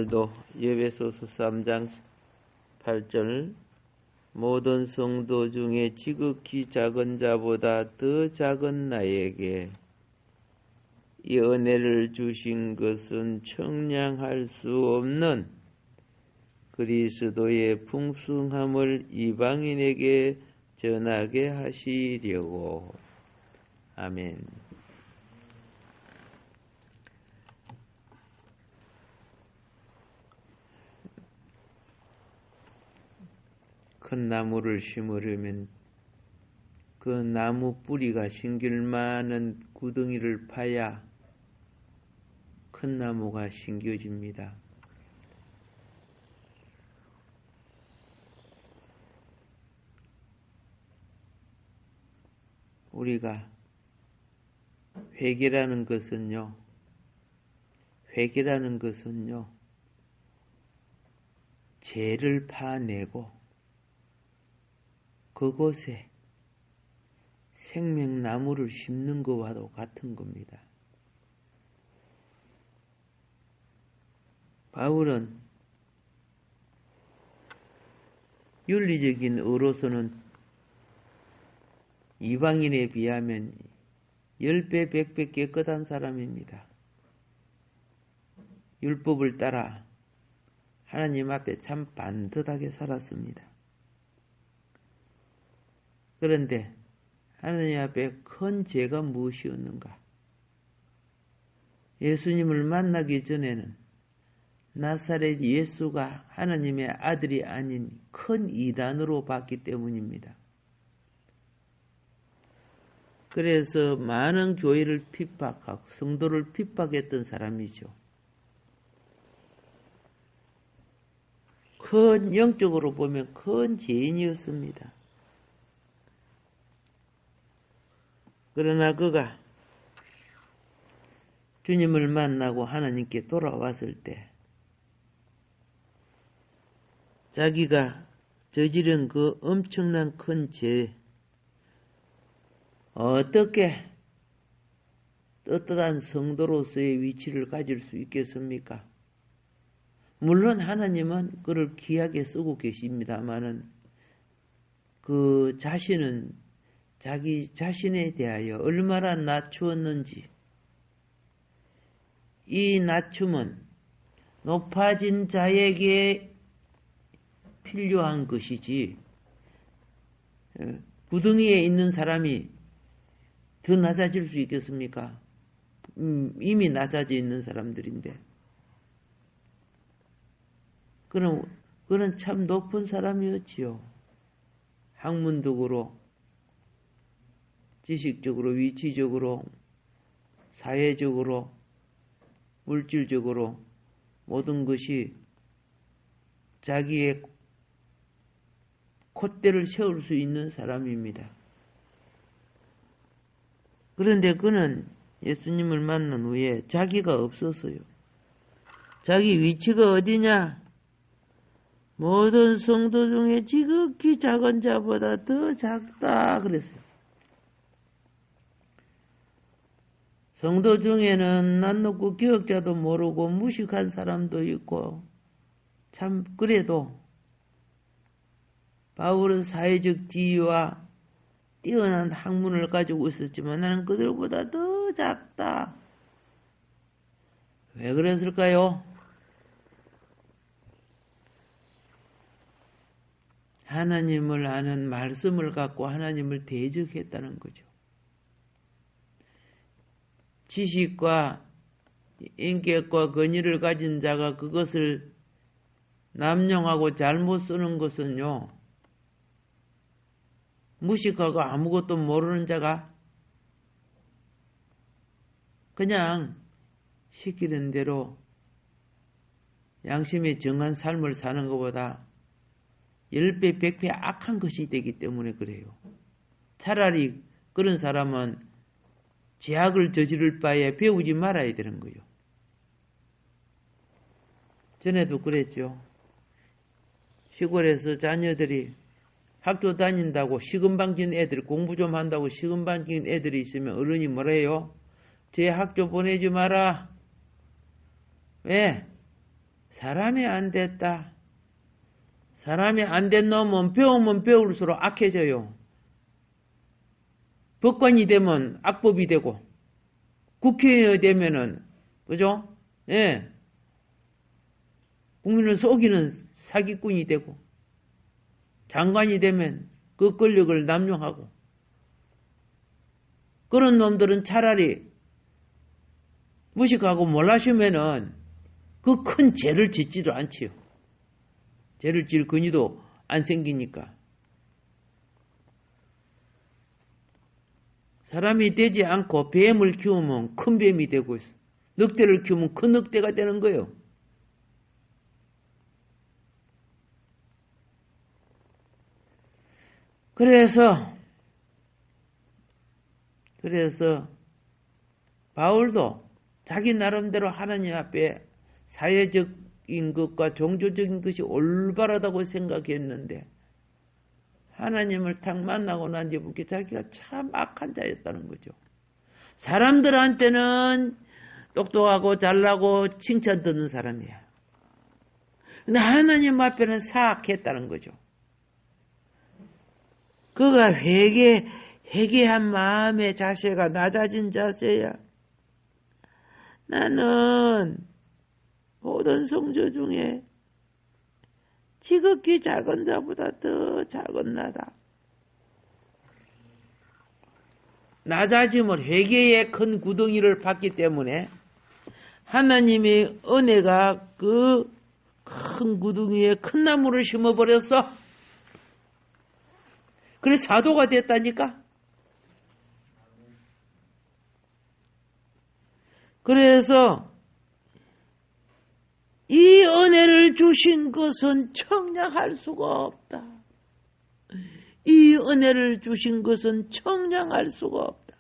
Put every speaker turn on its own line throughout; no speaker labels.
오늘도 에베소서 3장 8절 모든 성도 중에 지극히 작은 자보다 더 작은 나에게 이 은혜를 주신 것은 청량할 수 없는 그리스도의 풍성함을 이방인에게 전하게 하시려고. 아멘. 큰 나무를 심으려면 그 나무 뿌리가 심길 만한 구덩이를 파야 큰 나무가 심겨집니다. 우리가 회개라는 것은요, 죄를 파내고 그곳에 생명나무를 심는 것과도 같은 겁니다. 바울은 윤리적인 의로서는 이방인에 비하면 10배, 100배 깨끗한 사람입니다. 율법을 따라 하나님 앞에 참 반듯하게 살았습니다. 그런데 하나님 앞에 큰 죄가 무엇이었는가? 예수님을 만나기 전에는 나사렛 예수가 하나님의 아들이 아닌 큰 이단으로 봤기 때문입니다. 그래서 많은 교회를 핍박하고 성도를 핍박했던 사람이죠. 큰 영적으로 보면 큰 죄인이었습니다. 그러나 그가 주님을 만나고 하나님께 돌아왔을 때 자기가 저지른 그 엄청난 큰 죄, 어떻게 떳떳한 성도로서의 위치를 가질 수 있겠습니까? 물론 하나님은 그를 귀하게 쓰고 계십니다마는 그 자신은 자기 자신에 대하여 얼마나 낮추었는지, 이 낮춤은 높아진 자에게 필요한 것이지 구덩이에 있는 사람이 더 낮아질 수 있겠습니까? 이미 낮아져 있는 사람들인데. 그는 참 높은 사람이었지요. 학문적으로, 지식적으로, 위치적으로, 사회적으로, 물질적으로 모든 것이 자기의 콧대를 세울 수 있는 사람입니다. 그런데 그는 예수님을 만난 후에 자기가 없었어요. 자기 위치가 어디냐? 모든 성도 중에 지극히 작은 자보다 더 작다 그랬어요. 성도 중에는 낯 높고 기억자도 모르고 무식한 사람도 있고, 참 그래도 바울은 사회적 지위와 뛰어난 학문을 가지고 있었지만 나는 그들보다 더 작다. 왜 그랬을까요? 하나님을 아는 말씀을 갖고 하나님을 대적했다는 거죠. 지식과 인격과 권위를 가진 자가 그것을 남용하고 잘못 쓰는 것은요, 무식하고 아무것도 모르는 자가 그냥 시키는 대로 양심에 정한 삶을 사는 것보다 10배, 100배 악한 것이 되기 때문에 그래요. 차라리 그런 사람은 죄악을 저지를 바에 배우지 말아야 되는 거예요. 전에도 그랬죠. 시골에서 자녀들이 학교 다닌다고 시금방진 애들, 공부 좀 한다고 시금방진 애들이 있으면 어른이 뭐라 해요? 제 학교 보내지 마라. 왜? 사람이 안 됐다. 사람이 안 된 놈은 배우면 배울수록 악해져요. 법관이 되면 악법이 되고, 국회의원이 되면은, 그죠? 예. 국민을 속이는 사기꾼이 되고, 장관이 되면 그 권력을 남용하고, 그런 놈들은 차라리 무식하고 몰라시면은 그 큰 죄를 짓지도 않지요. 죄를 질 근위도 안 생기니까. 사람이 되지 않고 뱀을 키우면 큰 뱀이 되고 있어. 늑대를 키우면 큰 늑대가 되는 거예요. 그래서 바울도 자기 나름대로 하나님 앞에 사회적인 것과 종교적인 것이 올바르다고 생각했는데 하나님을 딱 만나고 난 뒤부터 자기가 참 악한 자였다는 거죠. 사람들한테는 똑똑하고 잘나고 칭찬 듣는 사람이야. 근데 하나님 앞에는 사악했다는 거죠. 그가 회개한 마음의 자세가 낮아진 자세야. 나는 모든 성조 중에 지극히 작은 자보다 더 작은 나다. 낮아짐을 회개의 큰 구덩이를 받기 때문에 하나님의 은혜가 그 큰 구덩이에 큰 나무를 심어버렸어. 그래 사도가 됐다니까. 그래서 이 은혜를 주신 것은 청량할 수가 없다. 이 은혜를 주신 것은 청량할 수가 없다.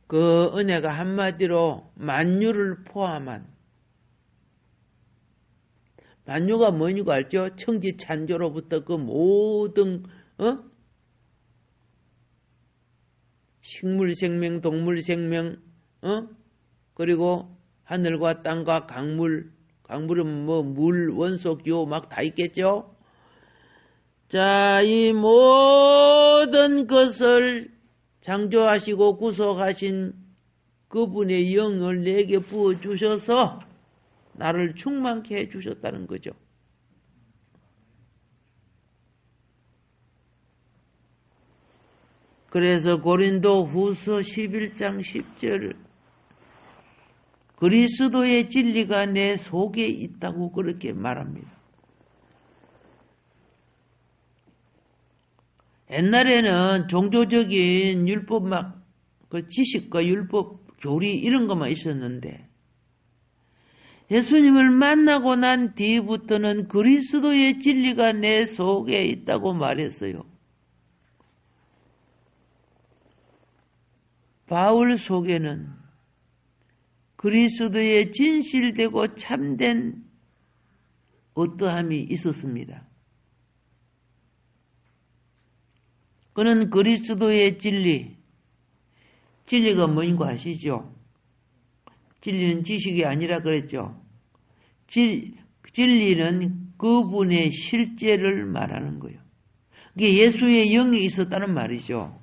그 은혜가 한마디로 만유를 포함한, 만유가 뭐냐고 알죠? 청지찬조로부터 그 모든 식물생명, 동물생명, 그리고 하늘과 땅과 강물은 뭐 물, 원소, 기호 막 다 있겠죠? 자, 이 모든 것을 창조하시고 구속하신 그분의 영을 내게 부어주셔서 나를 충만케 해주셨다는 거죠. 그래서 고린도 후서 11장 10절 그리스도의 진리가 내 속에 있다고 그렇게 말합니다. 옛날에는 종교적인 율법 그 지식과 율법 교리 이런 것만 있었는데 예수님을 만나고 난 뒤부터는 그리스도의 진리가 내 속에 있다고 말했어요. 바울 속에는 그리스도의 진실되고 참된 어떠함이 있었습니다. 그는 그리스도의 진리가 뭔가 아시죠? 진리는 지식이 아니라 그랬죠. 진리는 그분의 실제를 말하는 거예요. 그게 예수의 영이 있었다는 말이죠.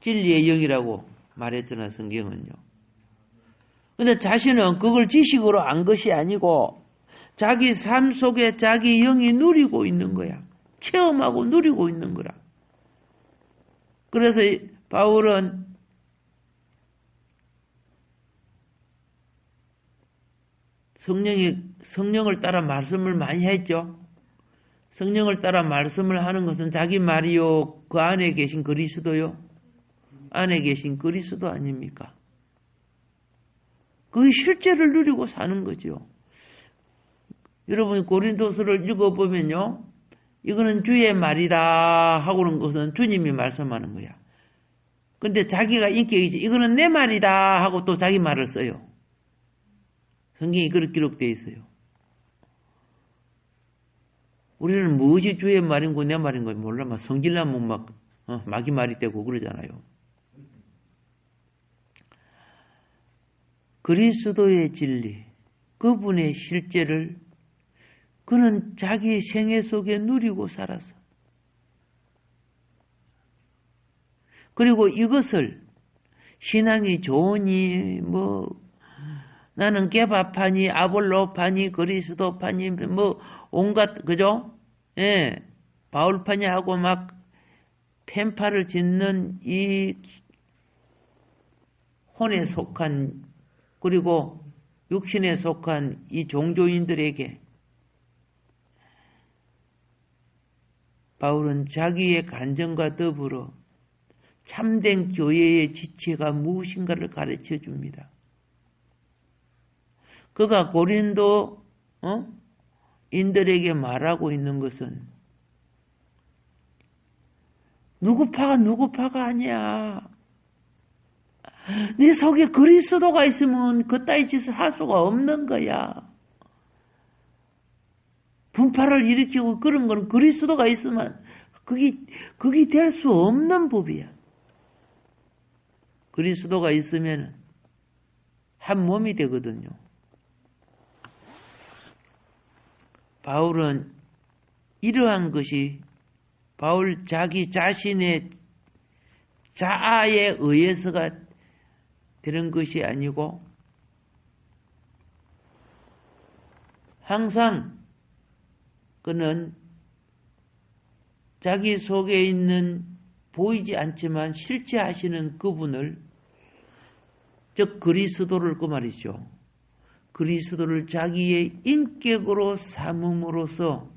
진리의 영이라고 말했잖아, 성경은요. 근데 자신은 그걸 지식으로 안 것이 아니고 자기 삶 속에 자기 영이 누리고 있는 거야. 체험하고 누리고 있는 거라. 그래서 바울은 성령을 따라 말씀을 많이 했죠. 성령을 따라 말씀을 하는 것은 자기 말이요, 그 안에 계신 그리스도요. 안에 계신 그리스도 아닙니까? 그 실제를 누리고 사는 거죠. 여러분이 고린도서를 읽어보면요. 이거는 주의 말이다 하고는 것은 주님이 말씀하는 거야. 근데 자기가 인격이지 이거는 내 말이다 하고 또 자기 말을 써요. 성경이 그렇게 기록되어 있어요. 우리는 무엇이 주의 말인고 내 말인고 몰라. 막 성질나면 막 마귀 말이 되고 그러잖아요. 그리스도의 진리, 그분의 실제를 그는 자기 생애 속에 누리고 살았어. 그리고 이것을 신앙이 좋으니 나는 개바파니 아볼로파니 그리스도파니 온갖 그죠? 예, 바울파니 하고 막 펜파를 짓는 이 혼에 속한 그리고 육신에 속한 이 종교인들에게 바울은 자기의 간증과 더불어 참된 교회의 지체가 무엇인가를 가르쳐 줍니다. 그가 고린도 인들에게 말하고 있는 것은 누구파가 아니야. 네 속에 그리스도가 있으면 그따위 짓을 할 수가 없는 거야. 분파를 일으키고 그런 건 그리스도가 있으면 그게 될 수 없는 법이야. 그리스도가 있으면 한 몸이 되거든요. 바울은 이러한 것이 바울 자기 자신의 자아에 의해서가 되는 것이 아니고 항상 그는 자기 속에 있는 보이지 않지만 실제 하시는 그분을 즉 그리스도를 그 말이죠. 그리스도를 자기의 인격으로 삼음으로써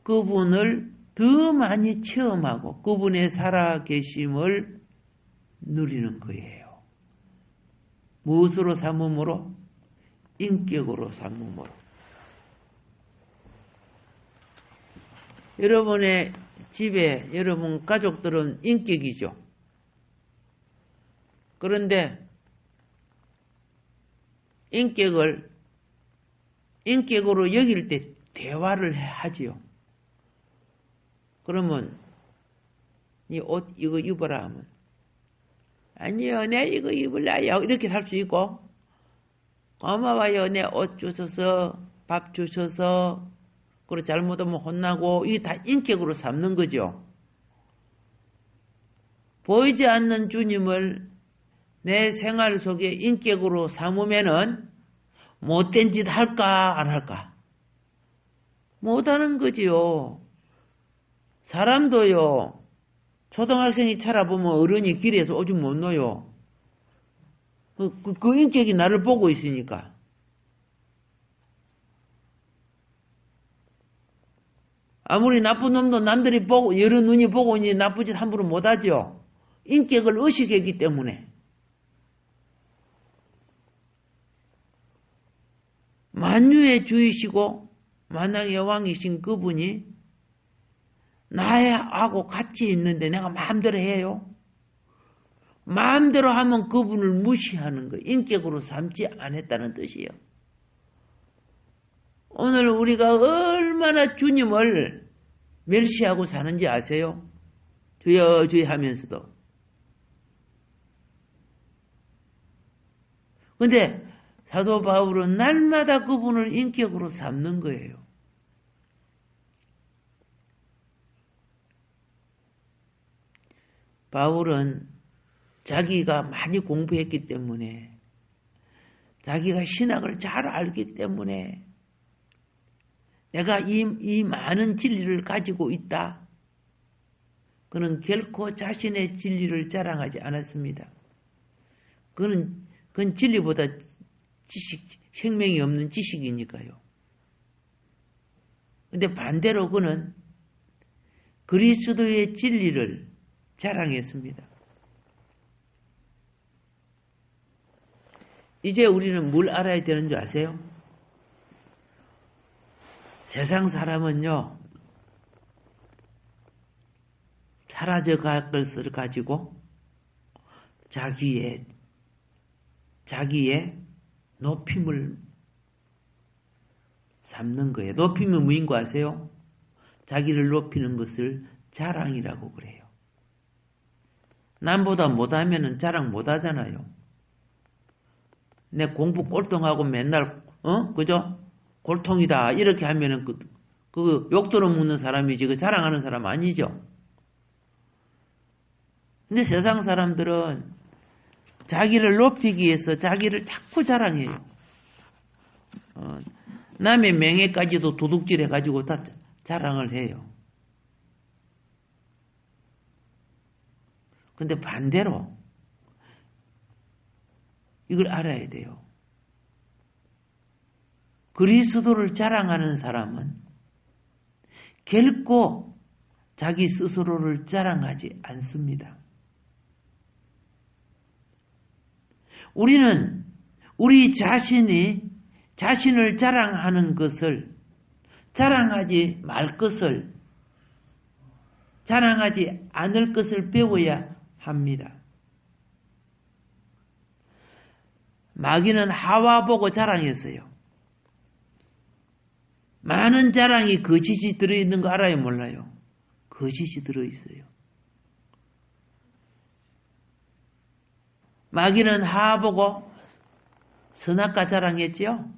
그분을 더 많이 체험하고 그분의 살아계심을 누리는 거예요. 무엇으로 삼음으로? 인격으로 삼음으로. 여러분의 집에 여러분 가족들은 인격이죠. 그런데 인격으로 여길 때 대화를 하지요. 그러면 이 옷 이거 입어라 하면 아니요, 내 이거 입을래요. 이렇게 할 수 있고 고마워요. 내 옷 주셔서 밥 주셔서 그리고 잘못하면 혼나고 이게 다 인격으로 삼는 거죠. 보이지 않는 주님을 내 생활 속에 인격으로 삼으면은 못된 짓 할까 안 할까? 못하는 거지요. 사람도요. 초등학생이 찾아보면 어른이 길에서 오줌 못 놓요. 그 인격이 나를 보고 있으니까. 아무리 나쁜 놈도 남들이 보고 여러 눈이 보고 있니 나쁜 짓 함부로 못하죠. 인격을 의식했기 때문에. 만유의 주이시고 만왕의 왕이신 그분이 나하고 같이 있는데 내가 마음대로 해요? 마음대로 하면 그분을 무시하는 거, 인격으로 삼지 않았다는 뜻이에요. 오늘 우리가 얼마나 주님을 멸시하고 사는지 아세요? 주여 주여 하면서도. 근데 사도 바울은 날마다 그분을 인격으로 삼는 거예요. 바울은 자기가 많이 공부했기 때문에 자기가 신학을 잘 알기 때문에 내가 이 많은 진리를 가지고 있다. 그는 결코 자신의 진리를 자랑하지 않았습니다. 그건 진리보다 생명이 없는 지식이니까요. 근데 반대로 그는 그리스도의 진리를 자랑했습니다. 이제 우리는 뭘 알아야 되는 줄 아세요? 세상 사람은요, 사라져갈 것을 가지고 자기의 높임을 삼는 거예요. 높임은 뭐인 거 아세요? 자기를 높이는 것을 자랑이라고 그래요. 남보다 못하면 자랑 못하잖아요. 내 공부 꼴통하고 맨날 그죠? 골통이다 이렇게 하면은 그 욕도로 묻는 사람이지 그 자랑하는 사람 아니죠. 근데 세상 사람들은 자기를 높이기 위해서 자기를 자꾸 자랑해요. 남의 명예까지도 도둑질해가지고 다 자랑을 해요. 근데 반대로 이걸 알아야 돼요. 그리스도를 자랑하는 사람은 결코 자기 스스로를 자랑하지 않습니다. 우리는 우리 자신을 자랑하는 것을 자랑하지 말 것을 자랑하지 않을 것을 배워야 합니다. 마귀는 하와 보고 자랑했어요. 많은 자랑이 거짓이 들어있는 거 알아요? 몰라요? 거짓이 들어있어요. 마귀는 하와 보고 선악과 자랑했죠?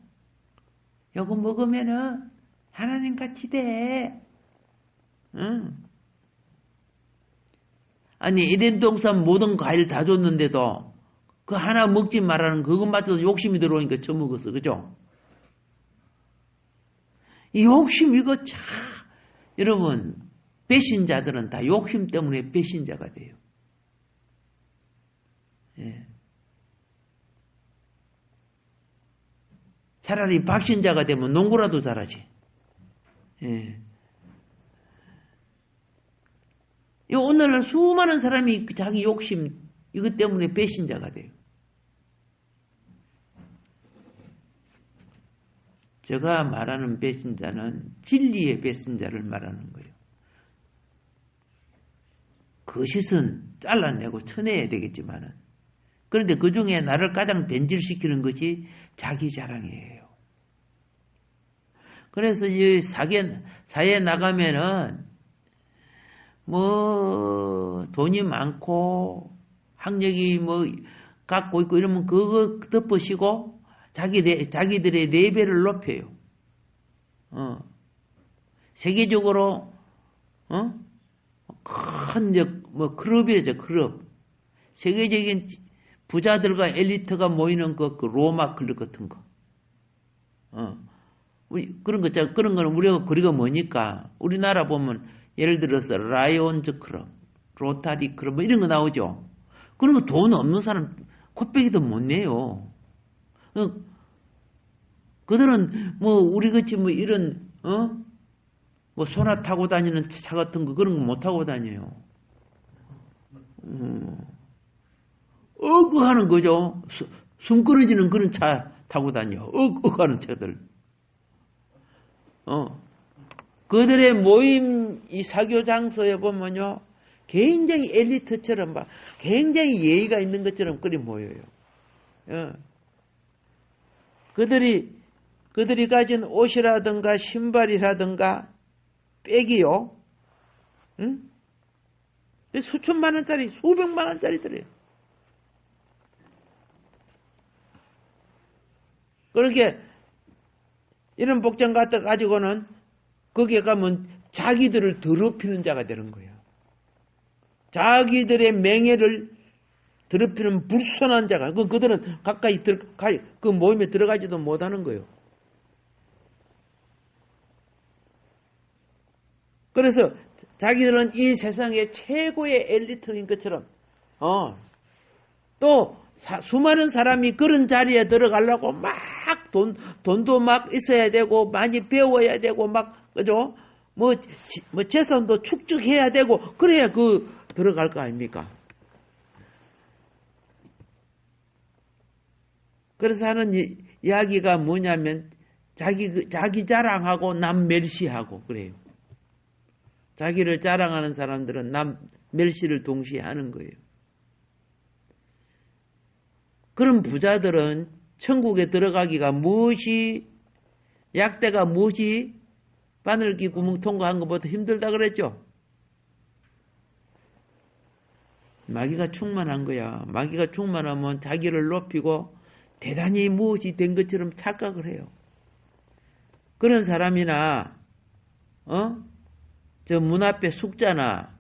요거 먹으면은 하나님 같이 돼. 응. 아니 에덴 동산 모든 과일 다 줬는데도 그 하나 먹지 말라는 그것마저도 욕심이 들어오니까 처먹었어. 그죠? 이 욕심 이거 참 여러분 배신자들은 다 욕심 때문에 배신자가 돼요. 예. 차라리 박신자가 되면 농구라도 잘하지. 예. 오늘날 수많은 사람이 자기 욕심 이것 때문에 배신자가 돼요. 제가 말하는 배신자는 진리의 배신자를 말하는 거예요. 거짓은 잘라내고 쳐내야 되겠지만은 그런데 그 중에 나를 가장 변질시키는 것이 자기 자랑이에요. 그래서 이 사회에 나가면은 뭐 돈이 많고 학력이 뭐 갖고 있고 이러면 그거 덮으시고 자기들의 레벨을 높여요. 세계적으로 큰 뭐 클럽이죠, 클럽. 세계적인 부자들과 엘리트가 모이는 그 로마 클럽 같은 거. 그런 거는 우리가 거리가 뭐니까 우리나라 보면 예를 들어서 라이온즈 클럽, 로타리 클럽 뭐 이런 거 나오죠. 그러면 돈 없는 사람 코빼기도 못 내요. 그들은 뭐 우리같이 뭐 이런 뭐 소나 타고 다니는 차 같은 거 그런 거 못 타고 다녀요. 하는 거죠. 숨 끊어지는 그런 차 타고 다녀. 하는 차들. 그들의 모임 이 사교 장소에 보면요. 굉장히 엘리트처럼 막 굉장히 예의가 있는 것처럼 그리 모여요. 그들이 가진 옷이라든가 신발이라든가 백이요. 응? 수천만 원짜리, 수백만 원짜리들이에요. 그렇게 이런 복장 갖다 가지고는 거기에 가면 자기들을 더럽히는 자가 되는 거예요. 자기들의 명예를 더럽히는 불순한 자가. 그들은 가까이 그 모임에 들어가지도 못하는 거예요. 그래서 자기들은 이 세상의 최고의 엘리트인 것처럼 또 수많은 사람이 그런 자리에 들어가려고 막 돈도 막 있어야 되고 많이 배워야 되고 막 그죠? 뭐 재산도 축적해야 되고 그래야 들어갈 거 아닙니까? 그래서 하는 이야기가 뭐냐면 자기 자랑하고 남 멸시하고 그래요. 자기를 자랑하는 사람들은 남 멸시를 동시에 하는 거예요. 그런 부자들은 천국에 들어가기가 약대가 바늘기 구멍 통과한 것보다 힘들다 그랬죠. 마귀가 충만한 거야. 마귀가 충만하면 자기를 높이고 대단히 무엇이 된 것처럼 착각을 해요. 그런 사람이나 저 문 앞에 숙자나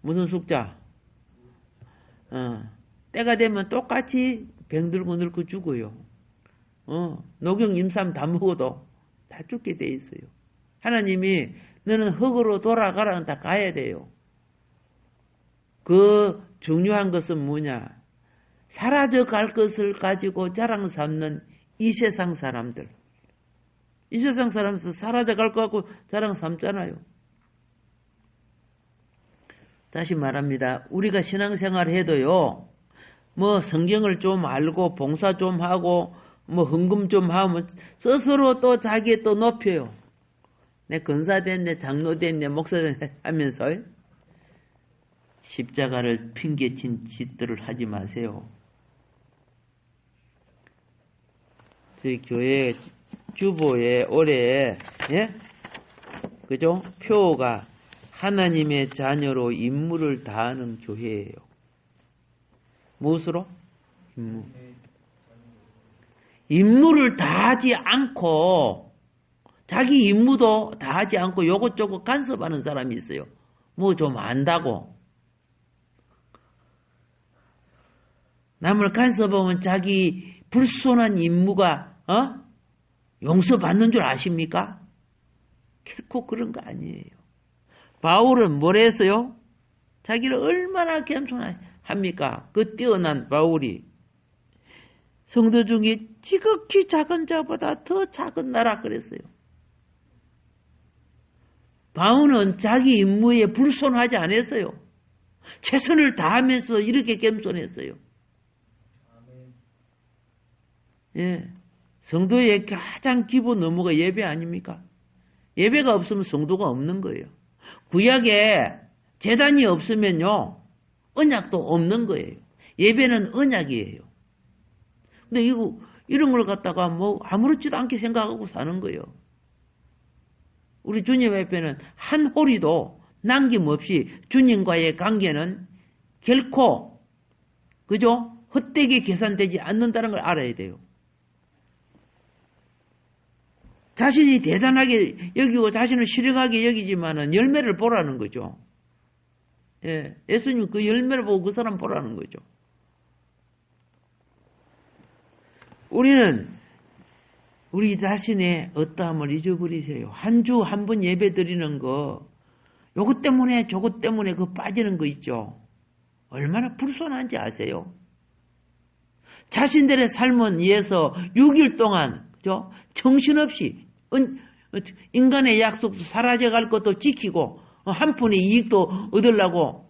무슨 숙자 때가 되면 똑같이 병들고 늙고 죽어요. 녹용 임삼 다 먹어도 다 죽게 돼 있어요. 하나님이 너는 흙으로 돌아가라는 다 가야 돼요. 그 중요한 것은 뭐냐? 사라져 갈 것을 가지고 자랑 삼는 이 세상 사람들. 이 세상 사람에서 사라져 갈 것 같고 자랑 삼잖아요. 다시 말합니다. 우리가 신앙생활 해도요. 뭐 성경을 좀 알고 봉사 좀 하고 뭐 헌금 좀 하면 스스로 또 자기 또 높여요. 내 권사 됐네, 장로 됐네, 목사 됐네 하면서 십자가를 핑계친 짓들을 하지 마세요. 저희 교회 주보에 올해 그죠? 표가 하나님의 자녀로 임무를 다하는 교회예요. 무엇으로? 임무를 다하지 않고 자기 임무도 다하지 않고 요것저것 간섭하는 사람이 있어요. 뭐 좀 안다고. 남을 간섭하면 자기 불손한 임무가 용서받는 줄 아십니까? 결코 그런 거 아니에요. 바울은 뭘 했어요? 자기를 얼마나 겸손합니까? 그 뛰어난 바울이 성도 중에 지극히 작은 자보다 더 작은 나라 그랬어요. 바울은 자기 임무에 불손하지 않았어요. 최선을 다하면서 이렇게 겸손했어요. 예, 성도의 가장 기본 의무가 예배 아닙니까? 예배가 없으면 성도가 없는 거예요. 구약에 제단이 없으면요, 언약도 없는 거예요. 예배는 언약이에요. 근데 이런 걸 갖다가 뭐 아무렇지도 않게 생각하고 사는 거예요. 우리 주님 앞에는 한 호리도 남김없이 주님과의 관계는 결코, 그죠? 헛되게 계산되지 않는다는 걸 알아야 돼요. 자신이 대단하게 여기고 자신을 실력하게 여기지만은 열매를 보라는 거죠. 예, 예수님 그 열매를 보고 그 사람 보라는 거죠. 우리는 우리 자신의 어떠함을 잊어버리세요. 한 주 한 번 예배 드리는 거, 요것 때문에 저것 때문에 그 빠지는 거 있죠. 얼마나 불손한지 아세요? 자신들의 삶은 위해서 6일 동안 그죠? 정신없이 인간의 약속도 사라져갈 것도 지키고 한 푼의 이익도 얻으려고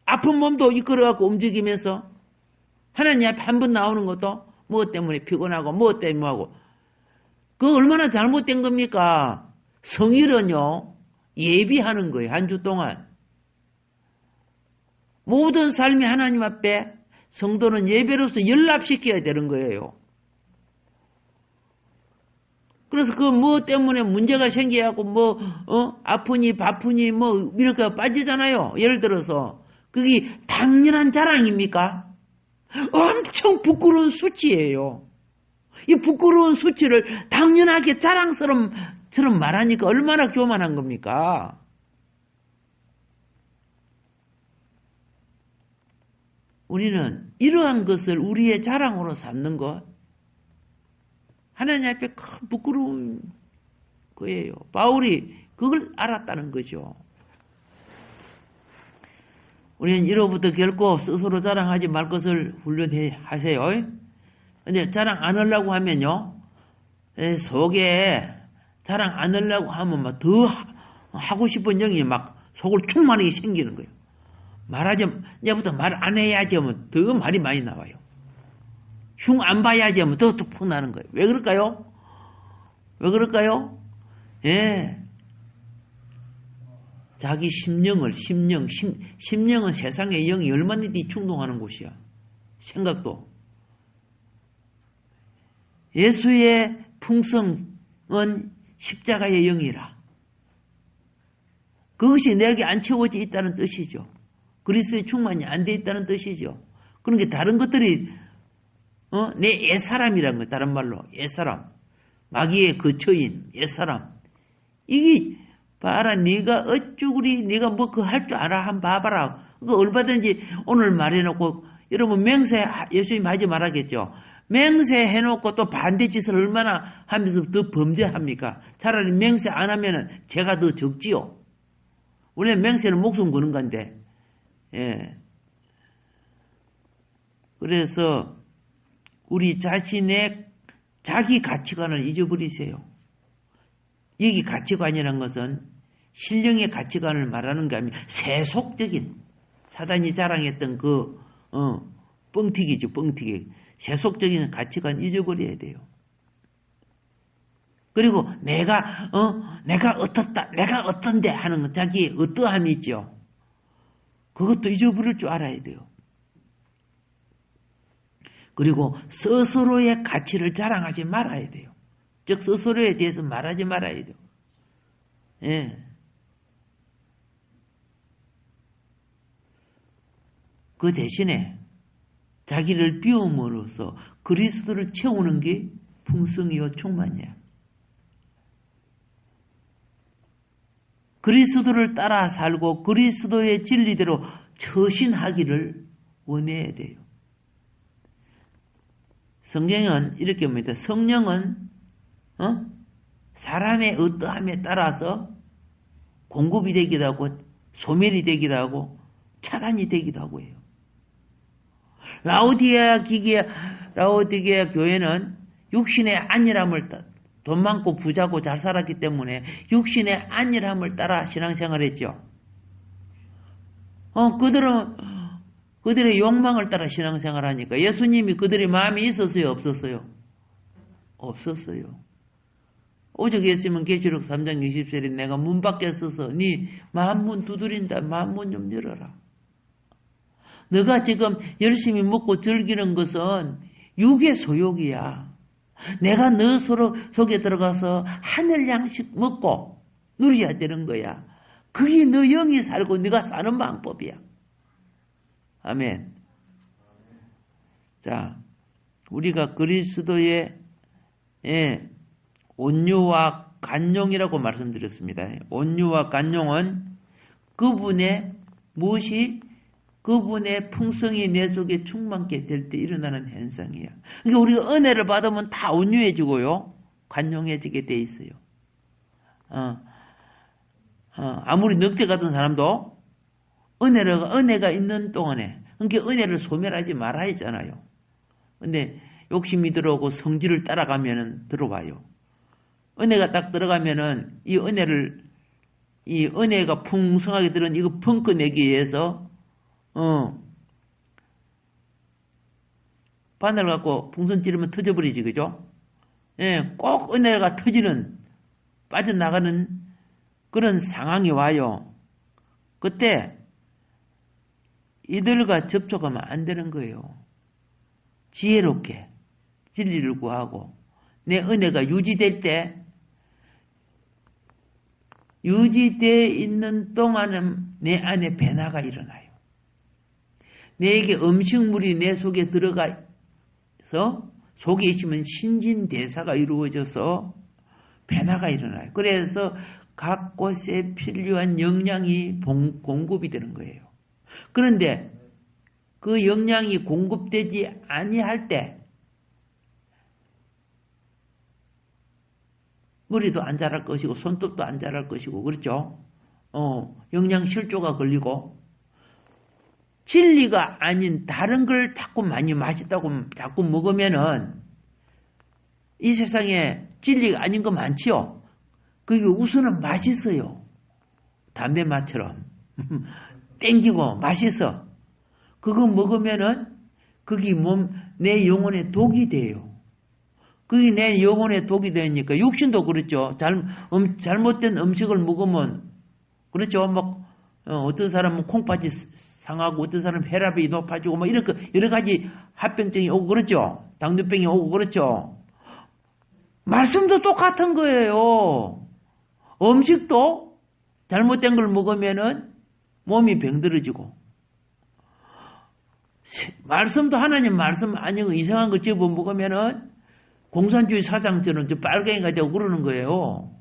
아픈 몸도 이끌어갖고 움직이면서 하나님 앞에 한 번 나오는 것도 무엇 때문에 피곤하고 무엇 때문에 하고 그거 얼마나 잘못된 겁니까? 성일은요 예비하는 거예요. 한 주 동안 모든 삶이 하나님 앞에 성도는 예배로서 연락시켜야 되는 거예요. 그래서 그 뭐 때문에 문제가 생겨갖고 아프니 바쁘니 이렇게 빠지잖아요. 예를 들어서 그게 당연한 자랑입니까? 엄청 부끄러운 수치예요. 이 부끄러운 수치를 당연하게 자랑처럼 말하니까 얼마나 교만한 겁니까? 우리는 이러한 것을 우리의 자랑으로 삼는 것, 하나님 앞에 큰 부끄러운 거예요. 바울이 그걸 알았다는 거죠. 우리는 이로부터 결코 스스로 자랑하지 말 것을 훈련하세요. 근데 자랑 안 하려고 하면요, 속에 자랑 안 하려고 하면 막 더 하고 싶은 영이 막 속을 충만하게 생기는 거예요. 이제부터 말 안 해야지 하면 더 말이 많이 나와요. 흉 안 봐야지 하면 더 푹 나는 거예요. 왜 그럴까요? 왜 그럴까요? 예. 자기 심령은 세상의 영이 얼마든지 충동하는 곳이야. 생각도. 예수의 풍성은 십자가의 영이라. 그것이 내게 안 채워져 있다는 뜻이죠. 그리스도의 충만이 안 돼 있다는 뜻이죠. 그러니까 다른 것들이 내 옛사람이란 거 다른 말로 옛사람 마귀의 거처인 옛사람 이게 봐라 네가 어쭈구리 네가 뭐 그 할 줄 알아 한번 봐봐라 그 얼마든지 오늘 말해놓고 여러분 맹세 예수님 하지 말았겠죠. 맹세해놓고 또 반대짓을 얼마나 하면서 더 범죄합니까? 차라리 맹세 안 하면은 죄가 더 적지요. 원래 맹세는 목숨 거는 건데. 예. 그래서 우리 자신의 자기 가치관을 잊어버리세요. 여기 가치관이라는 것은 신령의 가치관을 말하는 게 아니라 세속적인 사단이 자랑했던 그 뻥튀기죠. 뻥튀기. 세속적인 가치관 잊어버려야 돼요. 그리고 내가 어떻다 내가 어떤데 하는 자기의 어떠함이 있죠. 그것도 잊어버릴 줄 알아야 돼요. 그리고 스스로의 가치를 자랑하지 말아야 돼요. 즉 스스로에 대해서 말하지 말아야 돼요. 예. 그 대신에 자기를 비움으로써 그리스도를 채우는 게 풍성이요 충만이야. 그리스도를 따라 살고 그리스도의 진리대로 처신하기를 원해야 돼요. 성경은 이렇게 봅니다. 성령은 사람의 어떠함에 따라서 공급이 되기도 하고 소멸이 되기도 하고 차단이 되기도 하고 해요. 라오디게아 교회는 육신의 안일함을 돈 많고 부자고 잘 살았기 때문에 육신의 안일함을 따라 신앙생활을 했죠. 그들의 욕망을 따라 신앙생활을 하니까 예수님이 그들의 마음에 있었어요? 없었어요? 없었어요. 오직 예수님은 계시록 3장 20절에 내가 문 밖에 서서 네 마음문 두드린다. 마음문 좀 열어라. 너가 지금 열심히 먹고 즐기는 것은 육의 소욕이야. 내가 너 속에 들어가서 하늘 양식 먹고 누려야 되는 거야. 그게 너 영이 살고 네가 사는 방법이야. 아멘. 자, 우리가 그리스도의 온유와 간용이라고 말씀드렸습니다. 온유와 간용은 그분의 풍성이 내 속에 충만케 될 때 일어나는 현상이에요. 그러니까 우리가 은혜를 받으면 다 온유해지고요. 간용해지게 돼 있어요. 아무리 늑대 같은 사람도 은혜가 있는 동안에 그러니까 은혜를 소멸하지 말아야 하잖아요. 근데 욕심이 들어오고 성질을 따라가면은 들어와요. 은혜가 딱 들어가면은 이 은혜가 풍성하게 들은 이거 펑크내기 위해서 바늘 갖고 풍선 찌르면 터져버리지, 그죠? 예, 꼭 은혜가 빠져나가는 그런 상황이 와요. 그때 이들과 접촉하면 안 되는 거예요. 지혜롭게 진리를 구하고 내 은혜가 유지되어 있는 동안은 내 안에 변화가 일어나요. 내게 음식물이 내 속에 들어가서 속에 있으면 신진대사가 이루어져서 변화가 일어나요. 그래서 각 곳에 필요한 영양이 공급이 되는 거예요. 그런데 그 영양이 공급되지 아니할 때 머리도 안 자랄 것이고 손톱도 안 자랄 것이고 그렇죠? 영양 실조가 걸리고 진리가 아닌 다른 걸 자꾸 많이 맛있다고 자꾸 먹으면은 이 세상에 진리가 아닌 거 많지요? 그게 우선은 맛있어요. 담배 맛처럼. 땡기고 맛있어. 그거 먹으면은 그게 내 영혼에 독이 돼요. 그게 내 영혼에 독이 되니까 육신도 그렇죠. 잘못된 음식을 먹으면 그렇죠. 막 어떤 사람은 콩팥이 상하고 어떤 사람은 혈압이 높아지고 막 이렇게 여러 가지 합병증이 오고 그렇죠. 당뇨병이 오고 그렇죠. 말씀도 똑같은 거예요. 음식도 잘못된 걸 먹으면은 몸이 병들어지고 말씀도 하나님 말씀 아니고 이상한 거 집어 먹으면은 공산주의 사상처럼 저 빨갱이가 되고 그러는 거예요.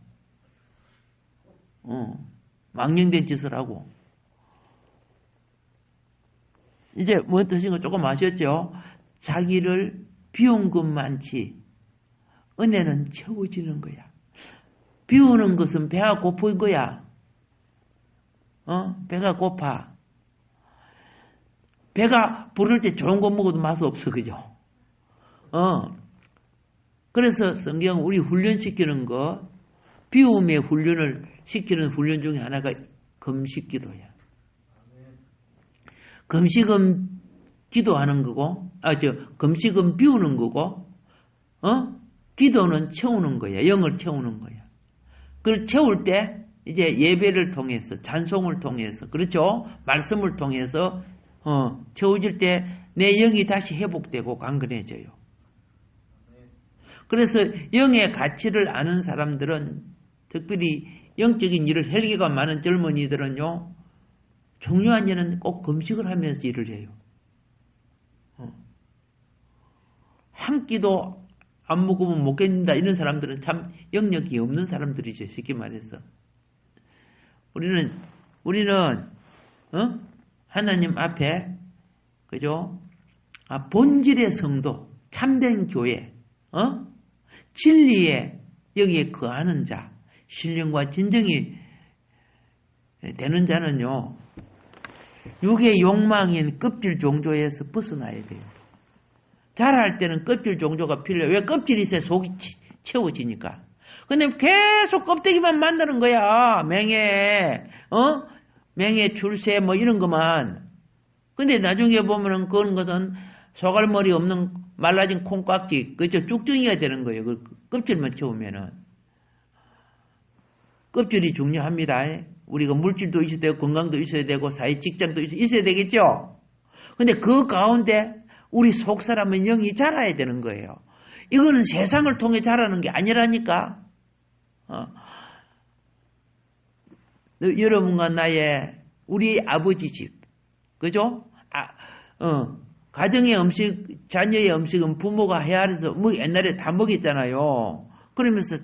망령된 짓을 하고. 이제 뭔 뜻인가 조금 아셨죠? 자기를 비운 것만치 은혜는 채워지는 거야. 비우는 것은 배가 고픈 거야. 배가 고파. 배가 부를 때 좋은 거 먹어도 맛 없어, 그죠? 그래서 성경 우리 훈련시키는 거, 비움의 훈련을 시키는 훈련 중에 하나가 금식기도야. 금식은 기도하는 거고, 금식은 비우는 거고, 기도는 채우는 거야. 영을 채우는 거야. 그걸 채울 때, 이제 예배를 통해서, 찬송을 통해서, 그렇죠? 말씀을 통해서, 채워질 때 내 영이 다시 회복되고 강건해져요. 그래서 영의 가치를 아는 사람들은, 특별히 영적인 일을 헬기가 많은 젊은이들은요, 중요한 일은 꼭 금식을 하면서 일을 해요. 한 끼도 안 먹으면 못 견딘다 이런 사람들은 참 영역이 없는 사람들이죠. 쉽게 말해서. 우리는 하나님 앞에 그죠? 본질의 성도, 참된 교회, 진리에 여기에 거하는 자, 신령과 진정이 되는 자는요, 육의 욕망인 껍질 종조에서 벗어나야 돼요. 자랄 때는 껍질 종조가 필요해요. 왜? 껍질이 있어야 속이 채워지니까. 근데 계속 껍데기만 만드는 거야. 맹해, 출세 뭐 이런 것만. 근데 나중에 보면은 그런 것은 소갈머리 없는 말라진 콩깍지, 그죠? 쭉정이가 되는 거예요. 그 껍질만 채우면은. 껍질이 중요합니다. 우리가 물질도 있어야 되고, 건강도 있어야 되고, 사회 직장도 있어야 되겠죠? 근데 그 가운데 우리 속 사람은 영이 자라야 되는 거예요. 이거는 세상을 통해 자라는 게 아니라니까. 여러분과 나의 우리 아버지 집, 그죠? 가정의 음식, 자녀의 음식은 부모가 헤아려서 뭐 옛날에 다 먹였잖아요. 그러면서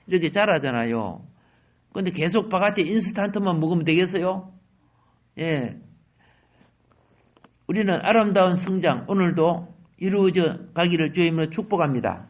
이렇게 자라잖아요. 근데 계속 바깥에 인스턴트만 먹으면 되겠어요? 예. 우리는 아름다운 성장 오늘도 이루어져 가기를 주님으로 축복합니다.